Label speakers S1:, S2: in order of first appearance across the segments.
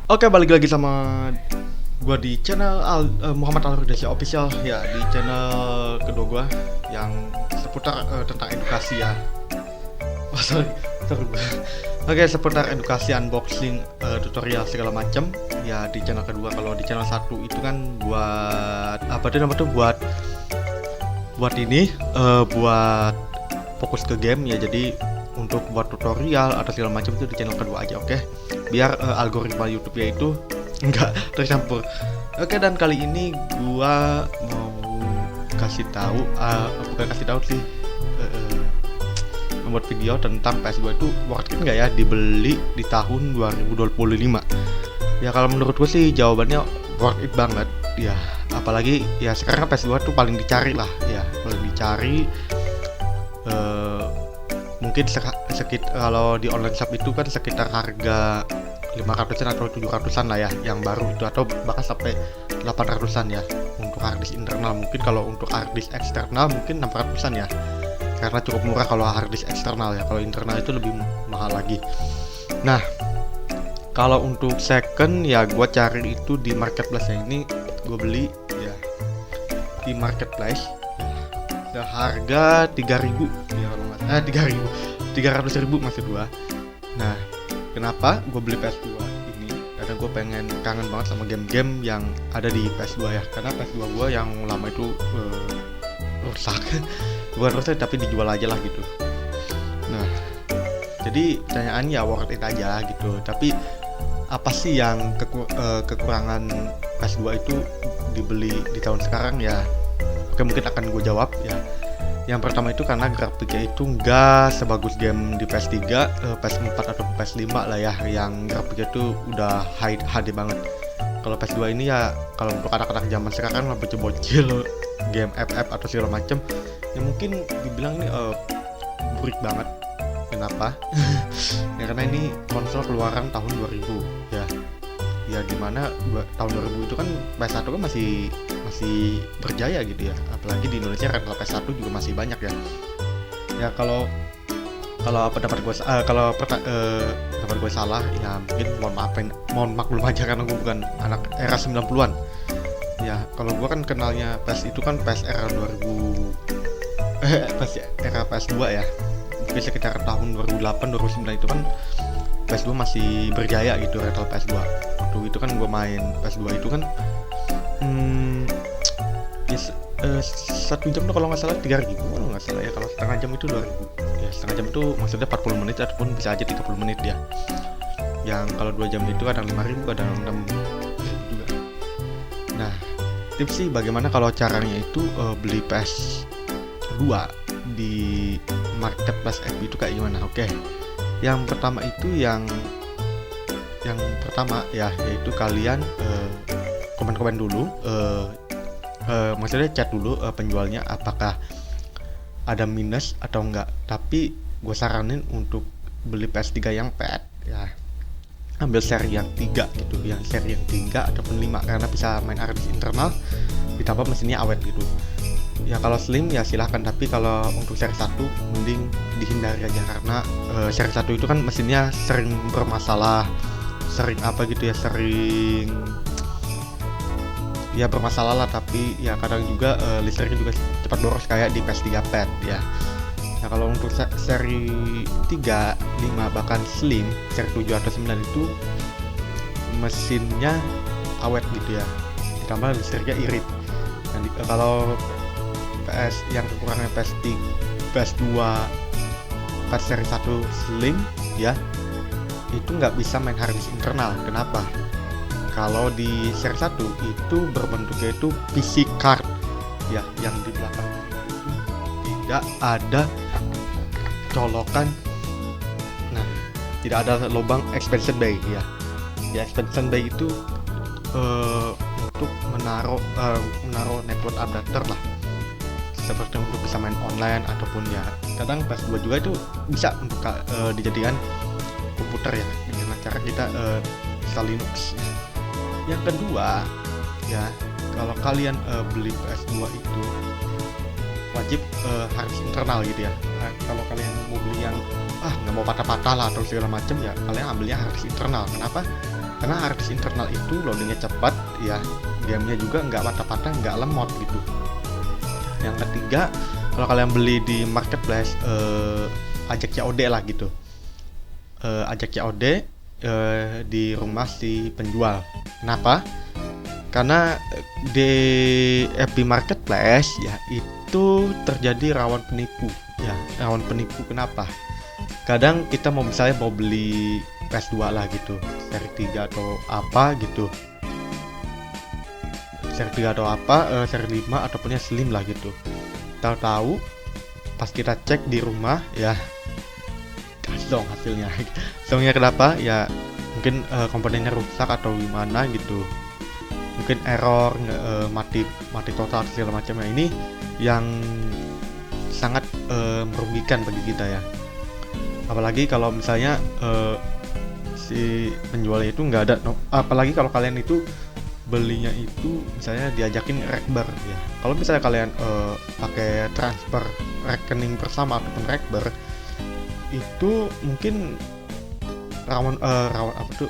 S1: Oke, balik lagi sama gua di channel Muhammad Al-Rudasya Official ya, di channel kedua gua yang seputar tentang edukasi ya. Oh, sorry. Oke, seputar edukasi, unboxing, tutorial segala macam ya di channel kedua. Kalau di channel satu itu kan buat buat ini buat fokus ke game ya. Jadi untuk buat tutorial atau segala macam itu di channel kedua aja, oke? Biar algoritma YouTube-nya itu nggak tercampur. Oke, dan kali ini gua mau kasih tahu, bukan kasih tahu sih, membuat video tentang PS2 itu worth it nggak ya dibeli di tahun 2025. Ya kalau menurut gue sih jawabannya worth it banget ya, apalagi ya sekarang PS2 tuh paling dicari lah ya, paling dicari. Mungkin sekitar kalau di online shop itu kan sekitar harga 500-an atau 700-an lah ya yang baru itu, atau bahkan sampai 800-an ya untuk harddisk internal. Mungkin kalau untuk harddisk eksternal mungkin 600-an ya, karena cukup murah kalau harddisk eksternal ya. Kalau internal itu lebih mahal lagi. Nah, kalau untuk second ya gue cari itu di marketplace ya. Ini gue beli ya di marketplace ya, harga 3.000 ya, kalau nggak 300.000 maksud gue. Nah, kenapa gue beli PS2 ini? Karena gue kangen banget sama game-game yang ada di PS2 ya. Karena PS2 gue yang lama itu rusak. Bukan rusak tapi dijual aja lah gitu. Nah, jadi pertanyaannya ya worth it aja gitu. Tapi apa sih yang kekurangan PS2 itu dibeli di tahun sekarang ya? Oke, mungkin akan gue jawab ya. Yang pertama itu karena grafiknya itu nggak sebagus game di PS3, PS4 atau PS5 lah ya, yang grafiknya itu udah HD banget. Kalau PS2 ini ya, kalau untuk anak-anak zaman sekarang lah bocil-bocil game FF atau segala macem, ya mungkin dibilang ini burik banget. Kenapa? Ya karena ini konsol keluaran tahun 2000 ya. Ya dimana tahun 2000 itu kan PS1 kan masih berjaya gitu ya, apalagi di Indonesia rental PS1 juga masih banyak ya. Ya kalau pendapat gue salah ya mungkin mohon maklum aja, karena gue bukan anak era 90-an ya. Kalau gue kan kenalnya PS itu kan PS era 2000 PS era PS2 ya, mungkin sekitar tahun 2008 2009 itu kan PS2 masih berjaya gitu rental PS2. Waktu itu kan gue main PS2 itu kan satu jam tuh kalau nggak salah 3.000 kalau nggak salah ya. Kalau setengah jam itu 2.000 ya. Setengah jam itu maksudnya 40 menit ataupun bisa aja 30 menit ya. Yang kalau 2 jam itu kadang 5.000 kadang 6.000 juga. Nah, tips sih bagaimana kalau caranya itu beli PS2 di marketplace FB itu kayak gimana? Oke, yang pertama itu yang pertama ya, yaitu kalian komen-komen dulu, maksudnya chat dulu penjualnya apakah ada minus atau enggak. Tapi gue saranin untuk beli PS3 yang PET ya, ambil seri yang 3 gitu, yang seri yang 3 ataupun 5, karena bisa main harddisk internal ditambah mesinnya awet gitu ya. Kalau slim ya silahkan, tapi kalau untuk seri 1 mending dihindari aja, karena seri 1 itu kan mesinnya sering bermasalah, sering apa gitu ya, sering ya bermasalah lah. Tapi ya kadang juga listriknya juga cepat boros kayak di PS3 PET ya. Nah, kalau untuk seri 3, 5 bahkan slim, seri 7 atau 9 itu mesinnya awet gitu ya, ditambah listriknya irit. Nah, kalau PS yang kekurangan PS2 pas seri 1 slim ya, itu nggak bisa main harddisk internal. Kenapa? Kalau di seri 1 itu berbentuknya itu PC card ya, yang di belakang itu tidak ada colokan. Nah, tidak ada lubang expansion bay ya. Ya, expansion bay itu untuk menaruh network adapter lah, seperti untuk bisa main online ataupun ya kadang PS2 juga itu bisa untuk dijadikan komputer ya, dengan cara kita install Linux ya. Yang kedua ya, kalau kalian beli PS2 itu wajib harddisk internal gitu ya. Nah, kalau kalian mau beli yang nggak mau patah-patah lah atau segala macam, ya kalian ambilnya harddisk internal. Kenapa? Karena harddisk internal itu loadingnya cepat ya, gamenya juga nggak patah-patah, nggak lemot gitu. Yang ketiga, kalau kalian beli di marketplace, ajak COD lah gitu, ajak COD di rumah si penjual. Kenapa? Karena di FB Marketplace ya itu terjadi rawan penipu ya, rawan penipu. Kenapa? Kadang kita misalnya mau beli PS2 lah gitu, seri 3 atau apa gitu, seri 3 atau apa, seri 5 ataupun yang slim lah gitu. Tahu-tahu pas kita cek di rumah ya kasong hasilnya. Kasongnya kenapa? Ya mungkin komponennya rusak atau gimana gitu, mungkin error, mati total segala macam. Ini yang sangat merugikan bagi kita ya, apalagi kalau misalnya si penjualnya itu nggak ada apalagi kalau kalian itu belinya itu misalnya diajakin rekber ya. Kalau misalnya kalian pakai transfer rekening bersama ataupun rekber, itu mungkin rawan apa tuh,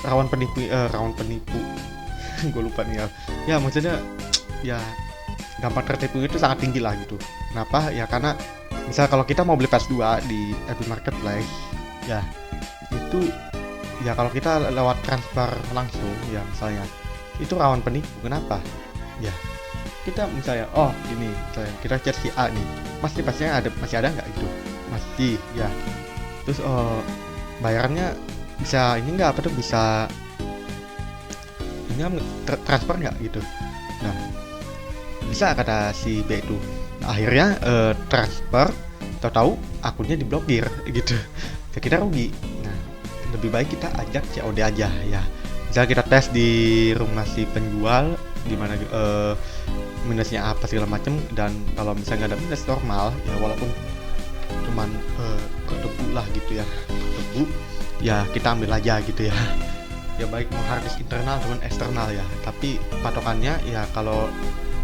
S1: rawan penipu gue lupa nih ya, maksudnya ya gampang tertipu itu sangat tinggi lah gitu. Kenapa? Ya karena misal kalau kita mau beli PS2 di Epic Marketplace ya, itu ya kalau kita lewat transfer langsung ya misalnya, itu rawan penipu. Kenapa? Ya kita misalnya, oh ini misalnya kita chat si A nih, masih ada nggak itu, masih ya, terus bayarannya bisa ini nggak, apa tuh, bisa ini transfer nggak gitu. Nah bisa kata si B itu, akhirnya transfer, tahu akunnya diblokir gitu, ya kita rugi. Nah lebih baik kita ajak COD aja ya, misal kita tes di rumah si penjual gimana, minusnya apa segala macam, dan kalau misalnya nggak ada minus normal ya, walaupun cuman kedebu lah gitu ya, kedebu ya kita ambil aja gitu ya. Ya baik mau harddisk internal maupun eksternal ya, tapi patokannya ya kalau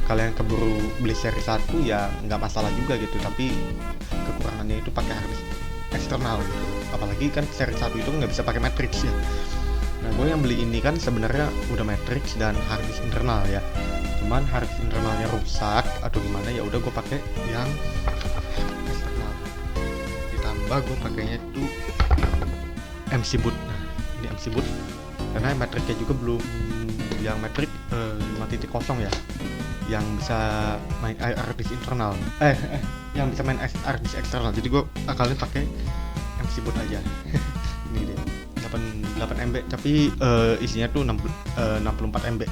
S1: kalian keburu beli seri 1 ya nggak masalah juga gitu, tapi kekurangannya itu pakai harddisk eksternal gitu. Apalagi kan seri 1 itu nggak bisa pakai matrix ya. Nah gue yang beli ini kan sebenarnya udah matrix dan harddisk internal ya, cuman harddisk internalnya rusak atau gimana, ya udah gue pakai yang eksternal, ditambah gue pakainya itu MC boot. Nah ini MC boot karena matrixnya juga belum yang matrix 5.0 ya, yang bisa main harddisk internal, yang bisa main harddisk eksternal. Jadi gue akalin pakai MC boot aja. Ini dia 8 MB, tapi isinya tuh 64 MB,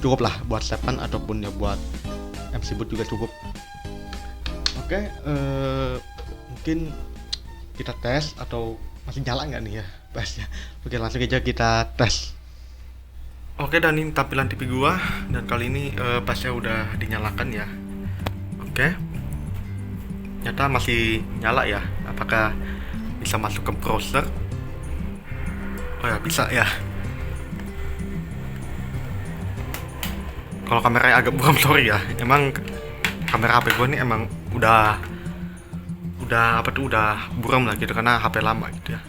S1: cukup lah buat sepan ataupun ya buat MC boot juga cukup. Oke, mungkin kita tes atau masih nyala nggak nih ya pasnya. Oke langsung aja kita tes. Oke, dan ini tampilan TV gua, dan kali ini pasnya udah dinyalakan ya. Oke, ternyata masih nyala ya. Apakah bisa masuk ke browser? Oh ya bisa ya. Kalau kameranya agak buram, sorry ya, emang kamera HP gua ini emang udah buram lah gitu karena HP lama gitu ya.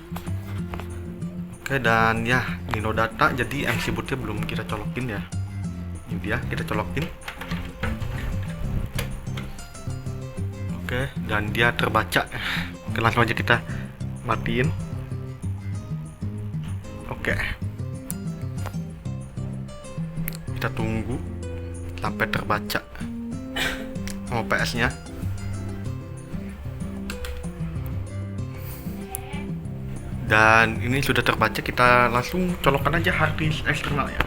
S1: Oke, dan ya Nino data, jadi MC bootnya belum kita colokin ya. Ini dia, kita colokin. Oke, dan dia terbaca. Oke, langsung aja kita matiin. Oke, kita tunggu sampai terbaca sama PS nya. Dan ini sudah terbaca, kita langsung colokkan aja harddisk eksternal ya.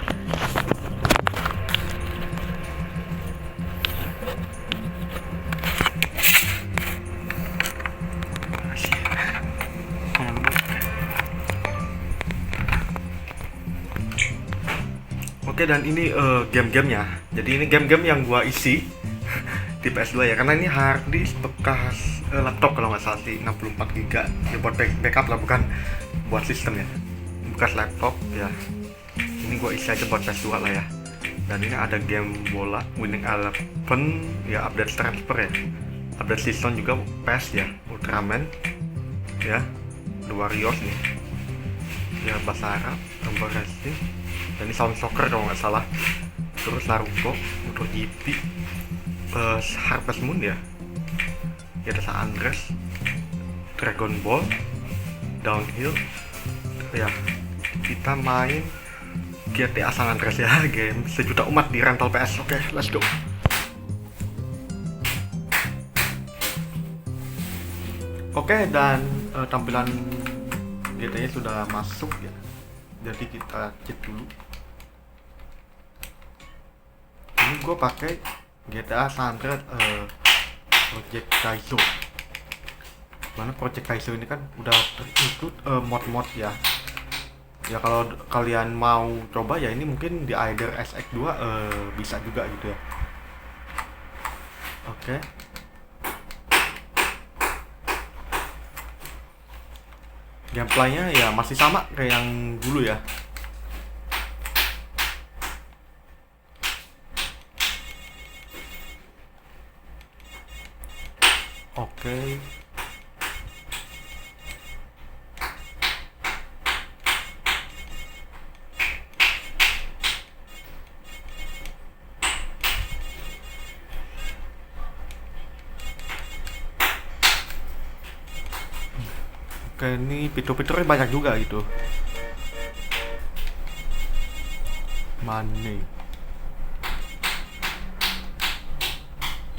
S1: Oke, dan ini game-gamenya. Jadi ini game-game yang gua isi di PS2 ya, karena ini harddisk bekas laptop kalau nggak salah sih, 64 GB ya, buat backup lah, bukan buat sistem ya, bekas laptop ya. Ini gua isi aja buat PS2 lah ya. Dan ini ada game bola Winning Eleven ya, update transfer ya. Ada season juga PES ya, Ultraman ya, The Warriors nih ya, bahasa Arab, gambar racing, dan ini Sound Soccer kalau nggak salah. Terus Naruto, MotoGP, Harvest Moon ya, ya ada San Andreas, Dragon Ball, Downhill ya. Kita main GTA San Andreas ya, game sejuta umat di rental PS. Oke, let's go. Oke, dan tampilan GTA sudah masuk ya, jadi kita cheat dulu. Ini gue pakai GTA San Andreas Project Kaizo. Mana Project Kaizo ini kan udah include mod-mod ya. Ya kalau kalian mau coba ya, ini mungkin di Either SX2 bisa juga gitu ya. Oke. Gameplaynya ya masih sama kayak yang dulu ya. Oke. Oke, ini fitur-fiturnya banyak juga gitu. Money.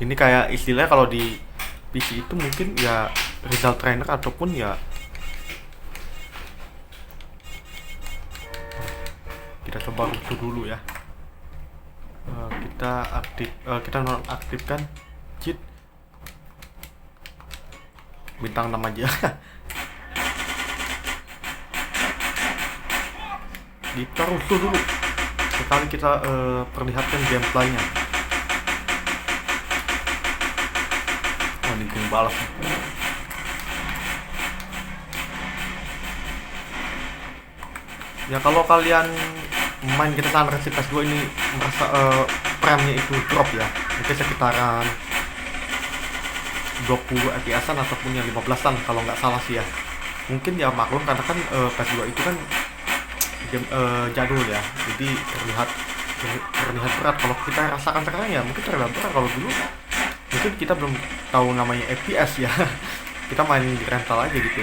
S1: Ini kayak istilahnya kalau di PC itu mungkin ya result trainer ataupun ya kita coba itu dulu ya. Kita nonaktifkan cheat bintang 6 aja. Kita rusuh dulu sekali, kita perlihatkan gameplaynya. Oh, ini game balas ya. Kalau kalian main kita San Andreas PS2 ini merasa frame-nya itu drop ya, itu sekitaran 20 fps-an ataupun yang 15-an kalau nggak salah sih ya. Mungkin ya maklum karena kan PS2 itu kan game jadul ya, jadi terlihat berat. Kalau kita rasakan sekarang ya mungkin terlihat berat. Kalau dulu mungkin kita belum tahu namanya FPS ya. Kita main di rental aja gitu.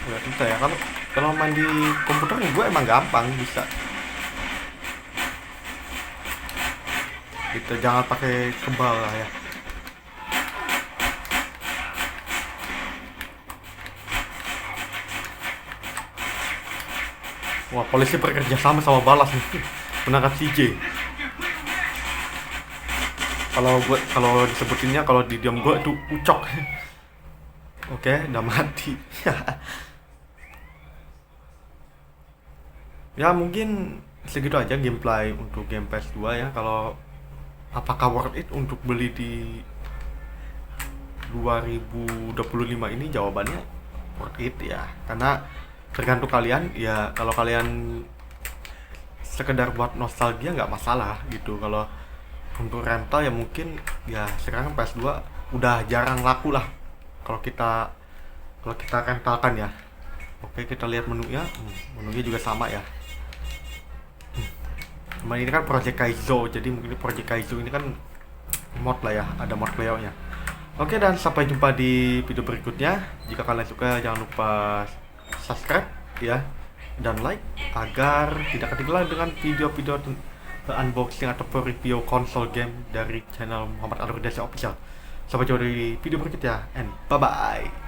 S1: Udah bisa ya, kalau main di komputer gue emang gampang bisa. Kita jangan pakai kebal lah ya. Wah, polisi bekerja sama balas nih menangkap CJ. Kalau disebutinnya, kalau di diam gue itu ucok. Oke, udah mati. Ya mungkin segitu aja gameplay untuk game PS2 ya. Kalau apakah worth it untuk beli di 2025 ini, jawabannya worth it ya, karena tergantung kalian ya. Kalau kalian sekedar buat nostalgia nggak masalah gitu. Kalau untuk rental ya mungkin ya sekarang PS2 udah jarang laku lah kalau kita rentalkan ya. Oke, kita lihat menunya. Menunya juga sama ya. Cuman ini kan Project Kaizo, jadi mungkin Project Kaizo ini kan mod lah ya, ada mod layoutnya. Oke, dan sampai jumpa di video berikutnya. Jika kalian suka, jangan lupa subscribe ya, dan like agar tidak ketinggalan dengan video-video unboxing atau review konsol game dari channel Muhammad Alur Desa Official. Sampai jumpa di video berikutnya, and bye bye.